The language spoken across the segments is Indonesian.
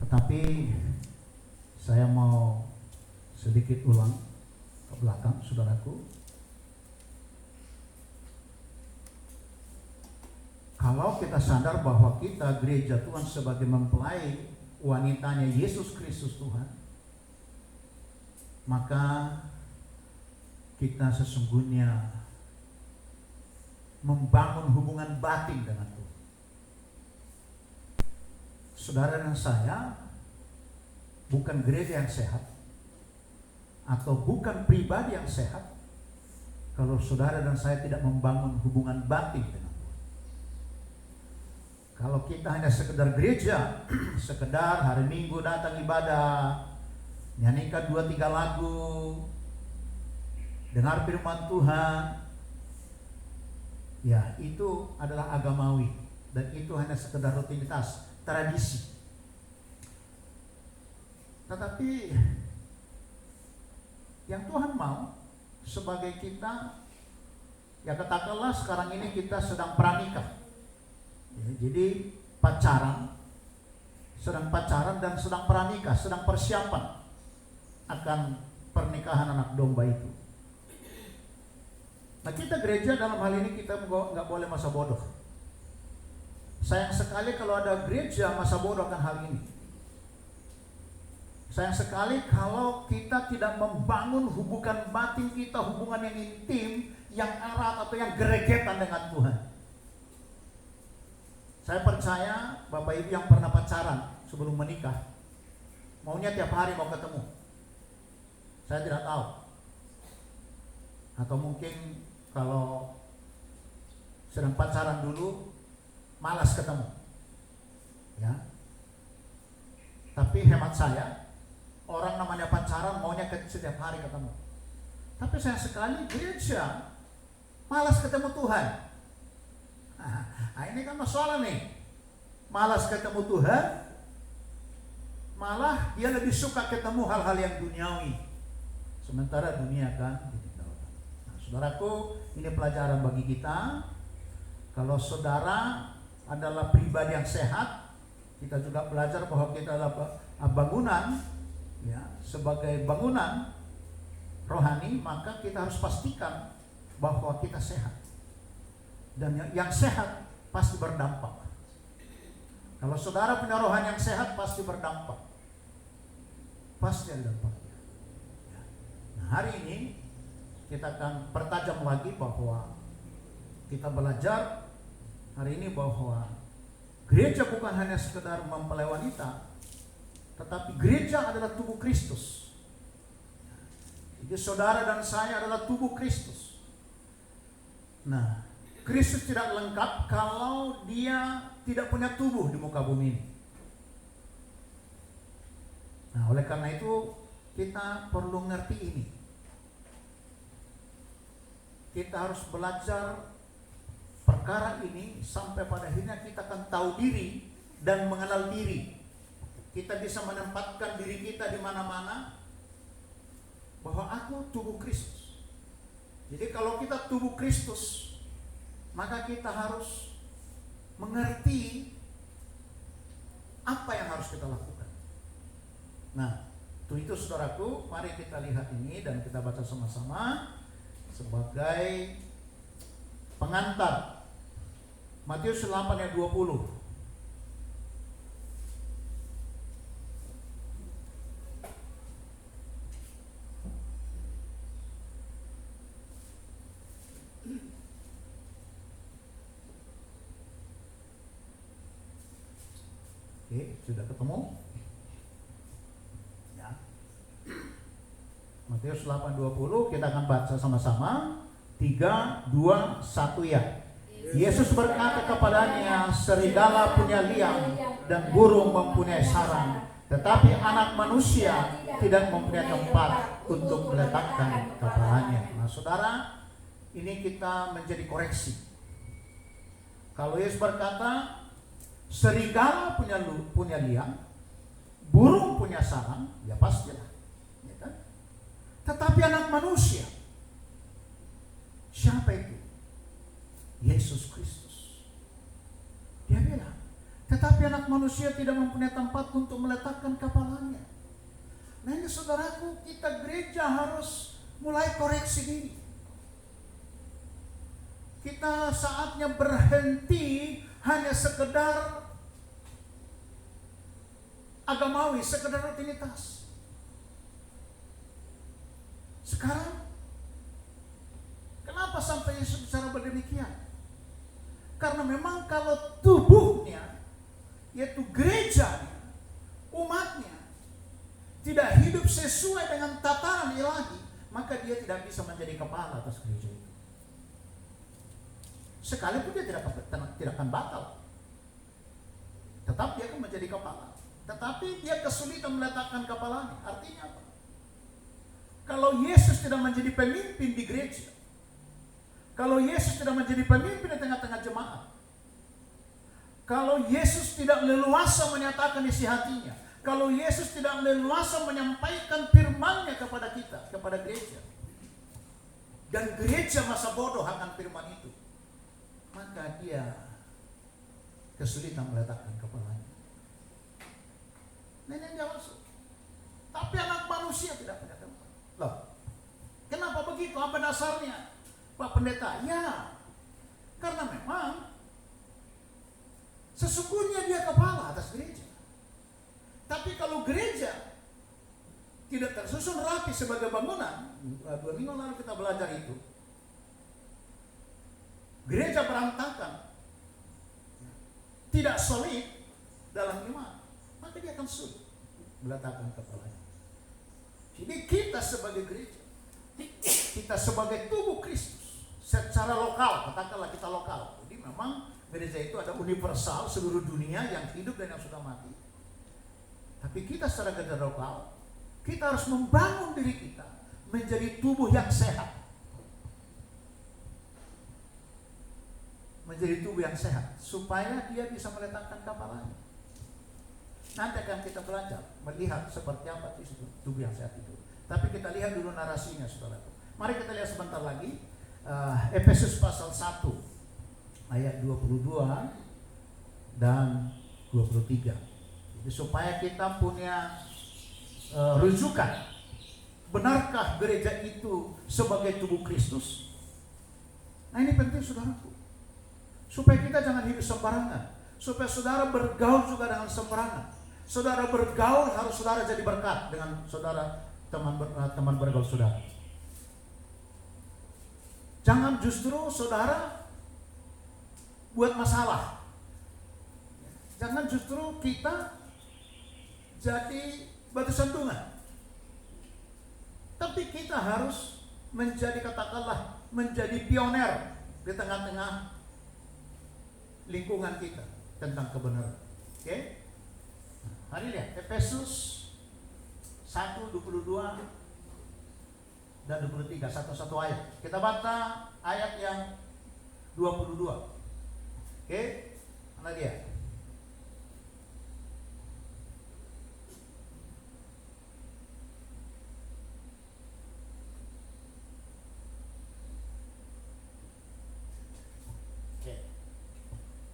Tetapi saya mau sedikit ulang ke belakang, saudaraku. Kalau kita sadar bahwa kita gereja Tuhan sebagai mempelai wanitanya Yesus Kristus Tuhan, maka kita sesungguhnya membangun hubungan batin dengan Tuhan. Saudara dan saya bukan gereja yang sehat atau bukan pribadi yang sehat kalau saudara dan saya tidak membangun hubungan batin dengan Tuhan. Kalau kita hanya sekedar gereja, sekedar hari Minggu datang ibadah, nyanyikan 2-3 lagu, dengar firman Tuhan, ya itu adalah agamawi dan itu hanya sekedar rutinitas, tradisi. Tetapi yang Tuhan mau sebagai kita, ya katakanlah sekarang ini kita sedang pranikah, ya, jadi sedang pacaran dan sedang pranikah, sedang persiapan akan pernikahan anak domba itu. Nah, kita gereja dalam hal ini kita nggak boleh masa bodoh. Sayang sekali kalau ada gereja masa bodoh akan hal ini. Sayang sekali kalau kita tidak membangun hubungan batin kita, hubungan yang intim, yang erat atau yang gregetan dengan Tuhan. Saya percaya Bapak Ibu yang pernah pacaran sebelum menikah, maunya tiap hari mau ketemu. Saya tidak tahu. Atau mungkin kalau sedang pacaran dulu malas ketemu, ya. Tapi hemat saya, orang namanya pacaran maunya setiap hari ketemu. Tapi sayang sekali gereja malas ketemu Tuhan. Nah, ini kan masalah nih. Malas ketemu Tuhan, malah dia lebih suka ketemu hal-hal yang duniawi. Sementara dunia kan ditinggalkan. Nah, saudaraku, ini pelajaran bagi kita. Kalau saudara adalah pribadi yang sehat, kita juga belajar bahwa kita adalah bangunan, ya, sebagai bangunan rohani, maka kita harus pastikan bahwa kita sehat. Dan yang sehat pasti berdampak. Kalau saudara punya rohani yang sehat, pasti berdampak. Pasti ada dampaknya. Nah, hari ini kita akan pertajam lagi bahwa kita belajar hari ini bahwa gereja bukan hanya sekedar mempelai wanita, tetapi gereja adalah tubuh Kristus. Jadi saudara dan saya adalah tubuh Kristus. Nah, Kristus tidak lengkap kalau dia tidak punya tubuh di muka bumi ini. Nah, oleh karena itu kita perlu ngerti ini. Kita harus belajar perkara ini sampai pada akhirnya kita akan tahu diri dan mengenal diri. Kita bisa menempatkan diri kita di mana-mana bahwa aku tubuh Kristus. Jadi kalau kita tubuh Kristus, maka kita harus mengerti apa yang harus kita lakukan. Nah, untuk itu saudaraku, mari kita lihat ini dan kita baca sama-sama sebagai pengantar. Matius 8 ayat 20. Oke, sudah ketemu? Ya. Matius 8:20 kita akan baca sama-sama. 3, 2, 1 ya. Yesus berkata kepadanya, serigala punya liang dan burung mempunyai sarang, tetapi anak manusia tidak mempunyai tempat untuk meletakkan kepalanya. Nah, saudara, ini kita menjadi koreksi. Kalau Yesus berkata serigala punya liang, burung punya sarang, ya pastilah, ya kan? Tetapi anak manusia, siapa itu? Yesus Kristus. Dia bilang, Tetapi anak manusia tidak mempunyai tempat untuk meletakkan kepalanya. Nah ini saudaraku, kita gereja harus mulai koreksi diri. Kita saatnya berhenti hanya sekedar agamawi, sekedar rutinitas. Sekarang, kenapa sampai Yesus bicara berdemikian? Karena memang kalau tubuhnya, yaitu gerejanya, umatnya, tidak hidup sesuai dengan tataran ilahi, maka dia tidak bisa menjadi kepala atas gereja itu. Sekalipun dia tidak akan batal, tetap dia akan menjadi kepala. Tetapi dia kesulitan meletakkan kepalanya. Artinya apa? Kalau Yesus tidak menjadi pemimpin di gereja, kalau Yesus tidak menjadi pemimpin di tengah-tengah jemaat, kalau Yesus tidak leluasa menyatakan isi hatinya, kalau Yesus tidak leluasa menyampaikan firman-Nya kepada kita, kepada gereja, dan gereja masa bodoh akan firman itu, maka dia kesulitan meletakkan kepalanya. Nah, ini yang dia maksud. Tapi anak manusia tidak punya tempat. Loh, kenapa begitu? Apa dasarnya, Pak Pendeta? Ya, karena memang sesungguhnya dia kepala atas gereja. Tapi kalau gereja tidak tersusun rapi sebagai bangunan, 2 minggu lalu kita belajar itu, gereja berantakan, tidak solid dalam iman, maka dia akan sulit meletakkan kepalanya. Jadi kita sebagai gereja, kita sebagai tubuh Kristus, secara lokal, katakanlah kita lokal. Jadi memang gereja itu ada universal seluruh dunia yang hidup dan yang sudah mati. Tapi kita secara gereja lokal, kita harus membangun diri kita menjadi tubuh yang sehat. Menjadi tubuh yang sehat, supaya dia bisa meletakkan kepalanya. Nanti akan kita belajar, melihat seperti apa tubuh yang sehat itu. Tapi kita lihat dulu narasinya, saudara. Mari kita lihat sebentar lagi, Efesus pasal 1, ayat 22 dan 23. Jadi supaya kita punya rujukan, benarkah gereja itu sebagai tubuh Kristus? Nah ini penting saudaraku, supaya kita jangan hidup sembarangan, supaya saudara bergaul juga dengan sembarangan. Saudara bergaul harus saudara jadi berkat dengan saudara, teman bergaul saudara. Jangan justru saudara buat masalah. Jangan justru kita jadi batu sandungan. Tapi kita harus menjadi, katakanlah, menjadi pioner di tengah-tengah lingkungan kita tentang kebenaran. Oke? Mari lihat Efesus 1:22 dan 23, satu ayat. Kita baca ayat yang 22. Oke? Mana dia?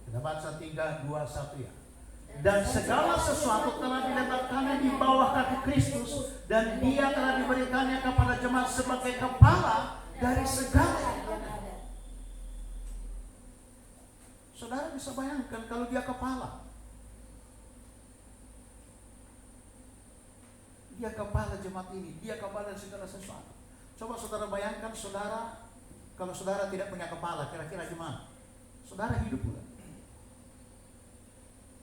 Kita baca 3, 2, 1 ya. Dan segala sesuatu telah diletakkannya di bawah kaki Kristus, dan dia telah diberikannya kepada jemaat sebagai kepala dari segala. Saudara bisa bayangkan kalau dia kepala. Dia kepala jemaat ini, dia kepala dari segala sesuatu. Coba saudara bayangkan, saudara, kalau saudara tidak punya kepala, kira-kira gimana? Saudara hidup bukan?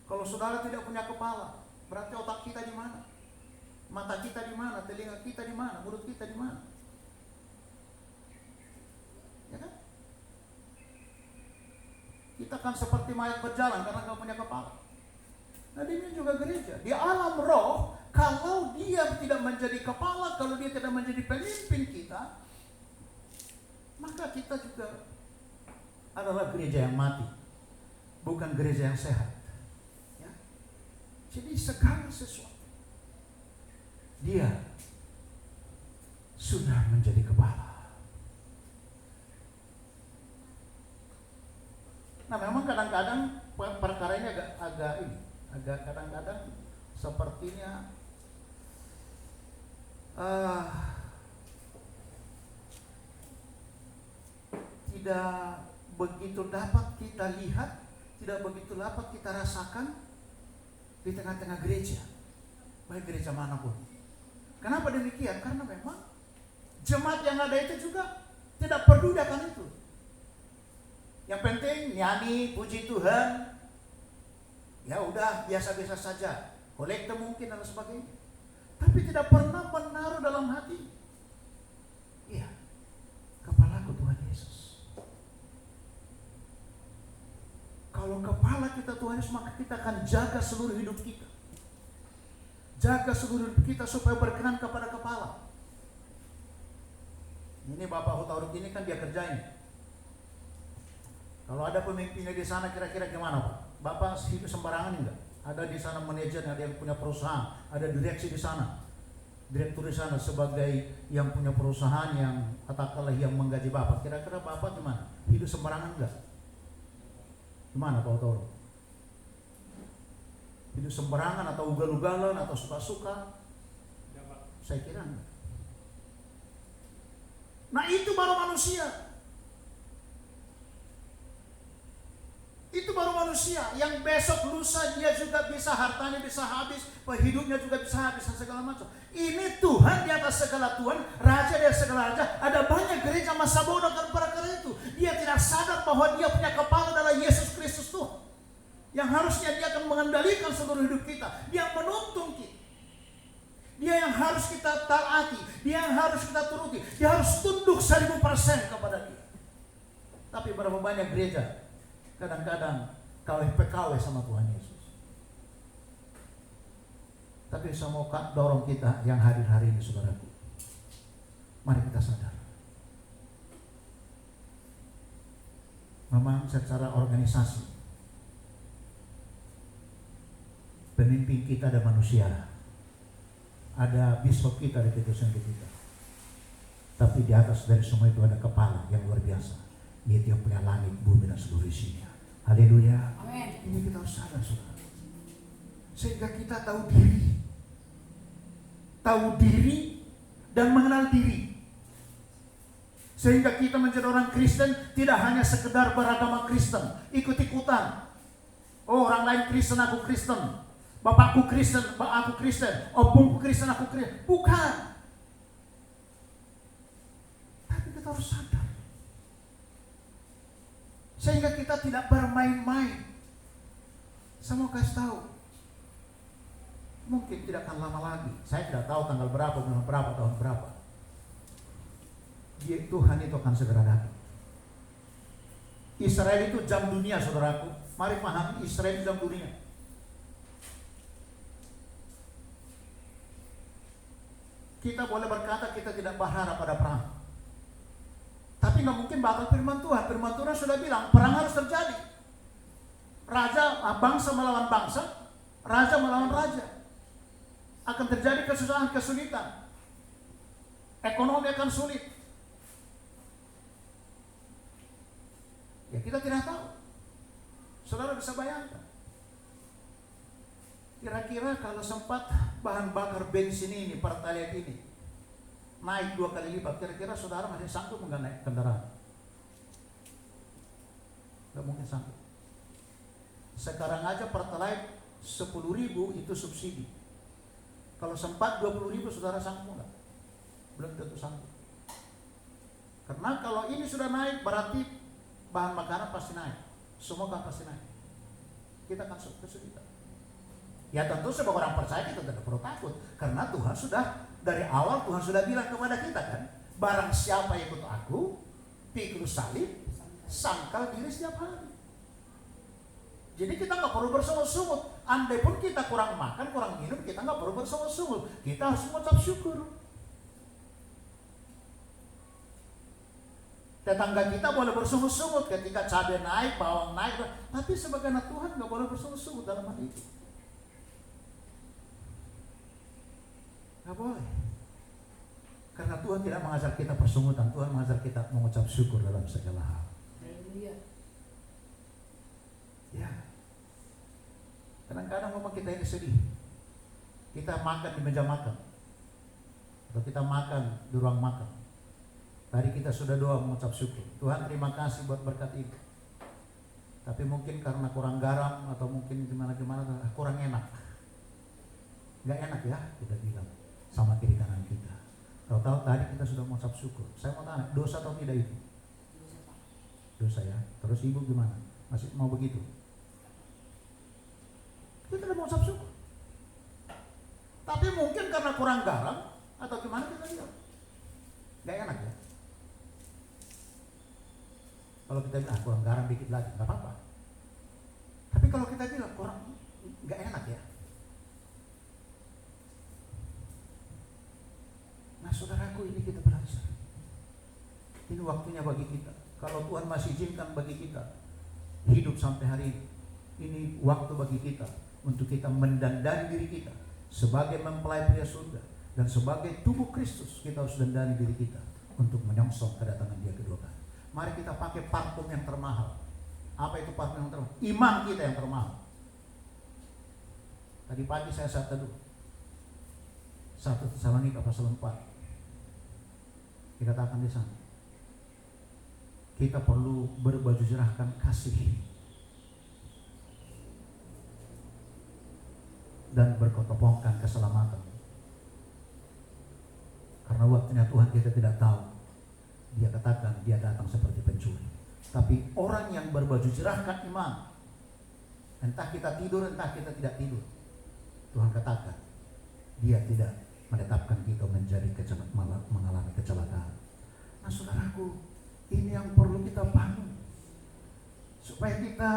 Kalau saudara tidak punya kepala, berarti otak kita di mana? Mata kita di mana? Telinga kita di mana? Mulut kita di mana? Ya kan? Kita kan seperti mayat berjalan karena nggak punya kepala. Nah ini juga gereja. Di alam roh, kalau dia tidak menjadi kepala, kalau dia tidak menjadi pemimpin kita, maka kita juga adalah gereja yang mati, bukan gereja yang sehat. Jadi segala sesuatu dia sudah menjadi kepala. Nah memang kadang-kadang perkara ini agak ini, kadang-kadang sepertinya tidak begitu dapat kita lihat, tidak begitu dapat kita rasakan di tengah-tengah gereja, baik gereja manapun. Kenapa demikian? Karena memang jemaat yang ada itu juga tidak peduli akan itu. Yang penting nyanyi, puji Tuhan, ya udah biasa-biasa saja, kolekte mungkin dan sebagainya, tapi tidak pernah menaruh dalam hati, iya, kepalaku Tuhan Yesus. Kalau kepala kita Tuhan Yesus, maka kita akan jaga seluruh hidup kita. Jaga seluruh hidup kita supaya berkenan kepada kepala. Ini Bapak Hutauruk ini kan dia kerjain. Kalau ada pemimpinnya di sana kira-kira gimana Pak? Bapak hidup sembarangan enggak? Ada di sana manajer, ada yang punya perusahaan, ada direksi di sana, direktur di sana sebagai yang punya perusahaan yang katakanlah yang menggaji Bapak. Kira-kira Bapak gimana? Hidup sembarangan enggak? Gimana Pak Hutauruk? Hidup sembarangan atau ugal-ugalan atau suka-suka? Saya kira enggak. Nah itu baru manusia. Itu baru manusia yang besok lusa dia juga bisa, hartanya bisa habis, hidupnya juga bisa habis dan segala macam. Ini Tuhan di atas segala Tuhan, Raja di atas segala Raja. Ada banyak gereja masa bodoh karena itu. Dia tidak sadar bahwa dia punya kepala adalah Yesus Kristus Tuhan, yang harusnya dia akan mengendalikan seluruh hidup kita. Dia menuntun kita. Dia yang harus kita taati, dia yang harus kita turuti, dia harus tunduk 1000% kepada dia. Tapi berapa banyak gereja kadang-kadang kawin-pekawin sama Tuhan Yesus. Tapi saya mau dorong kita yang hadir hari ini saudaraku, mari kita sadar, memang secara organisasi pemimpin kita ada manusia, ada biskop kita di kedudukan kita. Tapi di atas dari semua itu ada kepala yang luar biasa, yaitu yang punya langit, bumi dan seluruh isinya. Haleluya. Amin. Ini kita harus sadar saudara, sehingga kita tahu diri dan mengenal diri, sehingga kita menjadi orang Kristen tidak hanya sekedar beragama Kristen, ikut-ikutan. Oh, orang lain Kristen, aku Kristen. Bapakku Kristen, aku Kristen. Opungku Kristen, aku Kristen. Bukan. Tapi kita harus sadar, sehingga kita tidak bermain-main. Saya mau kasih tahu, mungkin tidak akan lama lagi. Saya tidak tahu tanggal berapa, bulan berapa, tahun berapa. Tuhan itu akan segera datang. Israel itu jam dunia saudaraku. Mari pahami, Israel itu jam dunia. Kita boleh berkata kita tidak berharap pada perang, tapi nggak mungkin bakal firman Tuhan. Firman Tuhan sudah bilang perang harus terjadi. Bangsa melawan bangsa, raja melawan raja. Akan terjadi kesusahan, kesulitan. Ekonomi akan sulit. Ya kita tidak tahu. Saudara bisa bayangkan, kira-kira kalau sempat bahan bakar bensin ini, pertalite ini naik 2 kali lipat, kira-kira saudara masih sanggup nggak naik kendaraan? Nggak mungkin sanggup. Sekarang aja pertalite 10.000 itu subsidi. Kalau sempat 20.000 saudara sanggup nggak? Belum tentu sanggup. Karena kalau ini sudah naik berarti bahan makanan pasti naik, semua kan pasti naik. Kita akan kesulitan. Ya tentu sebagai orang percaya kita tidak perlu takut, karena Tuhan sudah dari awal Tuhan sudah bilang kepada kita kan, barang siapa ikut aku, pikul salib, sangkal diri setiap hari. Jadi kita nggak perlu bersungut-sungut. Andai pun kita kurang makan, kurang minum, kita nggak perlu bersungut-sungut. Kita harus mengucap syukur. Tetangga kita boleh bersungut-sungut ketika cabai naik, bawang naik, tapi sebagai anak Tuhan nggak boleh bersungut-sungut dalam hal itu. Nggak boleh. Karena Tuhan tidak mengajar kita persungutan, Tuhan mengajar kita mengucap syukur dalam segala hal. Ya. Kadang-kadang memang kita ini sedih. Kita makan di meja makan, atau kita makan di ruang makan. Tadi kita sudah doa mengucap syukur. Tuhan terima kasih buat berkat ini. Tapi mungkin karena kurang garam atau mungkin gimana-gimana kurang enak. Gak enak ya kita bilang sama kiri kanan kita. Tahu-tahu tadi kita sudah mengucap syukur. Saya mau tanya, dosa atau tidak itu? Dosa ya. Terus ibu gimana? Masih mau begitu? Kita sudah mengucap syukur. Tapi mungkin karena kurang garam atau gimana kita bilang gak enak ya. Kalau kita bilang kurang garam dikit lagi, gak apa-apa. Tapi kalau kita bilang kurang gak enak ya. Nah saudaraku, ini kita belajar. Ini waktunya bagi kita. Kalau Tuhan masih izinkan bagi kita hidup sampai hari ini waktu bagi kita untuk kita mendandani diri kita sebagai mempelai pria surga dan sebagai tubuh Kristus. Kita harus dandani diri kita untuk menyongsong kedatangan Dia kedua kali. Mari kita pakai parfum yang termahal. Apa itu parfum yang termahal? Iman kita yang termahal. Tadi pagi saya saat teduh 1 Tesalonika pasal 4. Dikatakan di sana, kita perlu berbaju cerahkan kasih dan berkotopongkan keselamatan. Karena waktunya Tuhan kita tidak tahu. Dia katakan dia datang seperti pencuri. Tapi orang yang berbaju cerahkan iman, entah kita tidur entah kita tidak tidur, Tuhan katakan dia tidak menetapkan kita menjadi mengalami kecelakaan. Nah saudaraku, ini yang perlu kita bangun. Supaya kita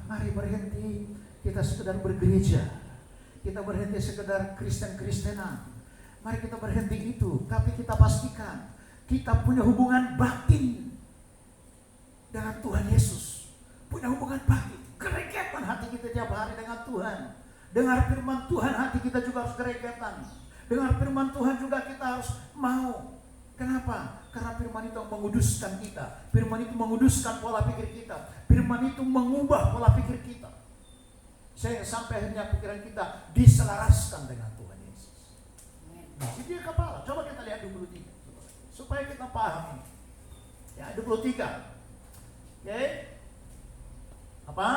mari berhenti kita sekedar bergereja, kita berhenti sekedar Kristen-Kristenan. Mari kita berhenti itu, tapi kita pastikan kita punya hubungan batin dengan Tuhan Yesus. Punya hubungan batin, keregetan hati kita tiap hari dengan Tuhan. Dengar firman Tuhan, hati kita juga harus keregetan. Dengar firman Tuhan juga kita harus mau. Kenapa? Karena firman itu menguduskan kita. Firman itu menguduskan pola pikir kita. Firman itu mengubah pola pikir kita. Saya sampai akhirnya pikiran kita diselaraskan dengan Tuhan Yesus. Nah, dia kepala. Coba kita lihat 23. Supaya kita paham ini. Ya, 23. Oke. Apa?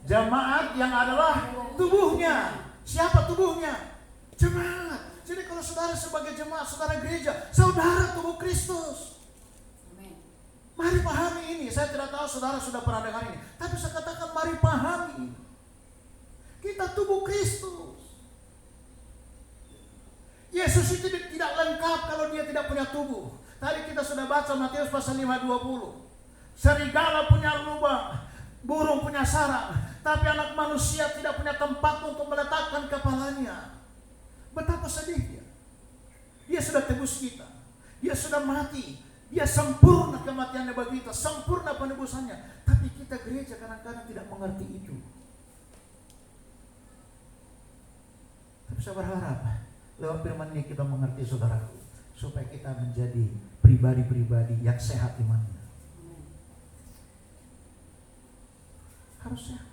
Jemaat yang adalah tubuhnya. Siapa tubuhnya? Jemaat. Jadi kalau saudara sebagai jemaat, saudara gereja, saudara tubuh Kristus. Mari pahami ini. Saya tidak tahu saudara sudah pernah dengar ini, tapi saya katakan mari pahami. Kita tubuh Kristus. Yesus itu tidak lengkap kalau dia tidak punya tubuh. Tadi kita sudah baca Matius pasal 5:20. Serigala punya lubang, burung punya sarang, tapi anak manusia tidak punya tempat untuk meletakkan kepalanya. Betapa sedihnya. Dia sudah tebus kita. Dia sudah mati. Dia sempurna kematiannya bagi kita, sempurna penebusannya. Tapi kita gereja kadang-kadang tidak mengerti itu. Tapi saya berharap lewat firman ini kita mengerti saudaraku, supaya kita menjadi pribadi-pribadi yang sehat imannya. Harusnya.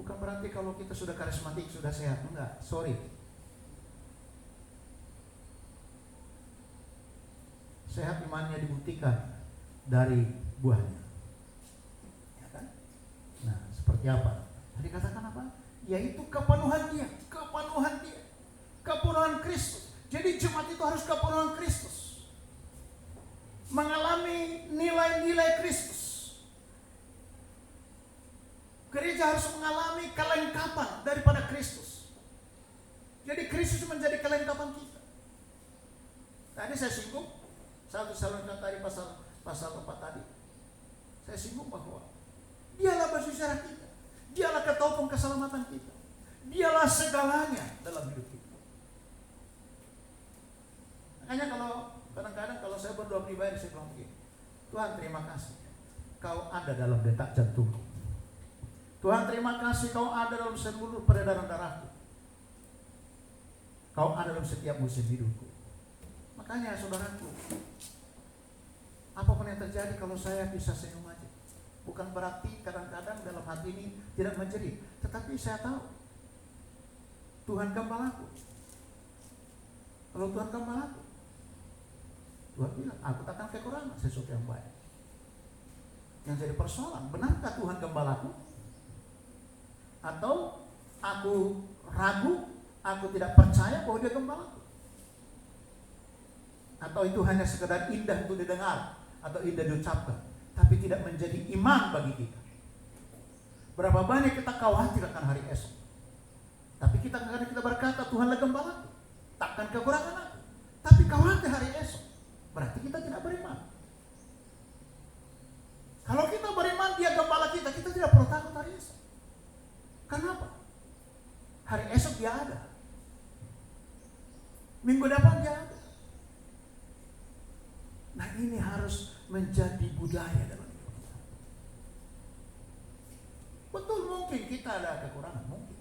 Bukan berarti kalau kita sudah karismatik sudah sehat, enggak. Sorry. Sehat imannya dibuktikan dari buahnya. Ya kan? Nah, seperti apa? Tadi katakan apa? Yaitu kepenuhan dia, kepenuhan Kristus. Jadi jemaat itu harus kepenuhan Kristus, mengalami nilai-nilai Kristus. Gereja harus mengalami kelengkapan daripada Kristus. Jadi Kristus menjadi kelengkapan kita. Tadi saya singgung 1 Tesalonika tadi pasal 4 tadi. Saya singgung bahwa dialah baju cerah kita. Dialah ketopong keselamatan kita. Dialah segalanya dalam hidup kita. Makanya kadang-kadang kalau saya berdoa pribadi, saya bilang begini, Tuhan terima kasih Kau ada dalam detak jantungku. Tuhan terima kasih Kau ada dalam seluruh peredaran darahku. Kau ada dalam setiap musim hidupku. Makanya saudaraku, apapun yang terjadi kalau saya bisa senyum aja, Bukan berarti kadang-kadang dalam hati ini tidak menjerit, tetapi saya tahu Tuhan gembalaku. Kalau Tuhan gembalaku, Tuhan bilang, aku takkan kekurangan sesuatu yang baik. Yang jadi persoalan, benarkah Tuhan gembalaku? Atau aku ragu, aku tidak percaya bahwa dia gembalaku? Atau itu hanya sekedar indah untuk didengar atau indah diucapkan, tapi tidak menjadi iman bagi kita. Berapa banyak kita khawatir akan hari esok, tapi kita kadang kita berkata, Tuhanlah gembalaku, takkan kekurangan aku. Tapi khawatir hari esok, berarti kita tidak beriman. Kalau kita beriman, dia gembala kita, kita tidak perlu takut hari esok. Kenapa? Hari esok dia ada, minggu depan dia ada. Nah, ini harus menjadi budaya dalam hidup kita. Betul, mungkin kita ada kekurangan, mungkin.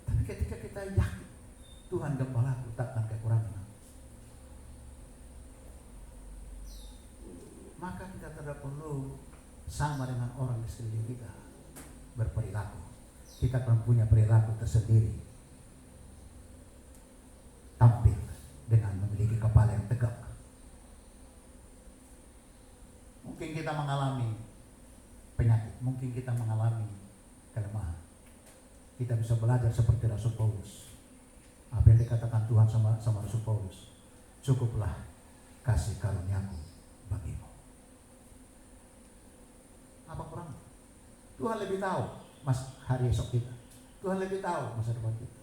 Tapi ketika kita yakin Tuhan gembalaku, takkan kekurangan, maka kita tidak perlu sama dengan orang di sekeliling kita berperilaku. Kita akan punya perilaku tersendiri, tampil dengan memiliki kepala yang tegak. Mungkin kita mengalami penyakit, mungkin kita mengalami kelemahan. Kita bisa belajar seperti Rasul Paulus. Apa yang dikatakan Tuhan sama Rasul Paulus, cukuplah kasih karuniaku bagimu. Apa kurang? Tuhan lebih tahu hari esok kita. Tuhan lebih tahu masa depan kita.